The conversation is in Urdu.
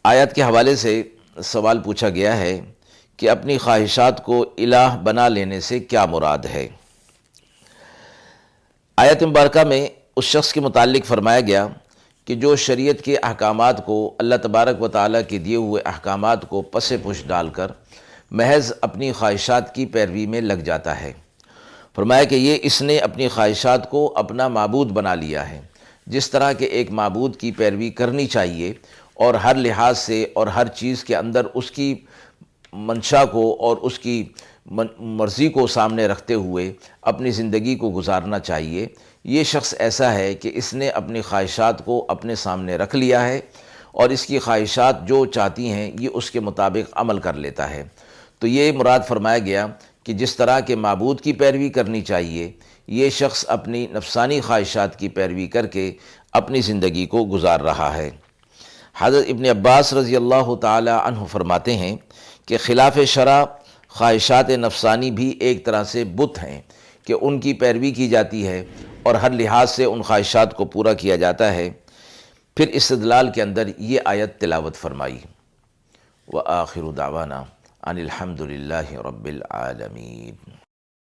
آیت کے حوالے سے سوال پوچھا گیا ہے کہ اپنی خواہشات کو الہ بنا لینے سے کیا مراد ہے۔ آیت مبارکہ میں اس شخص کے متعلق فرمایا گیا کہ جو شریعت کے احکامات کو، اللہ تبارک و تعالیٰ کے دیے ہوئے احکامات کو پس پش ڈال کر محض اپنی خواہشات کی پیروی میں لگ جاتا ہے۔ فرمایا کہ اس نے اپنی خواہشات کو اپنا معبود بنا لیا ہے، جس طرح کہ ایک معبود کی پیروی کرنی چاہیے اور ہر لحاظ سے اور ہر چیز کے اندر اس کی منشا کو اور اس کی مرضی کو سامنے رکھتے ہوئے اپنی زندگی کو گزارنا چاہیے۔ یہ شخص ایسا ہے کہ اس نے اپنی خواہشات کو اپنے سامنے رکھ لیا ہے اور اس کی خواہشات جو چاہتی ہیں یہ اس کے مطابق عمل کر لیتا ہے۔ تو یہ مراد فرمایا گیا کہ جس طرح کے معبود کی پیروی کرنی چاہیے، یہ شخص اپنی نفسانی خواہشات کی پیروی کر کے اپنی زندگی کو گزار رہا ہے۔ حضرت ابن عباس رضی اللہ تعالی عنہ فرماتے ہیں کہ خلاف شرع خواہشات نفسانی بھی ایک طرح سے بت ہیں کہ ان کی پیروی کی جاتی ہے اور ہر لحاظ سے ان خواہشات کو پورا کیا جاتا ہے۔ پھر استدلال کے اندر یہ آیت تلاوت فرمائی، وآخر دعوانا ان الحمد للہ رب العالمین۔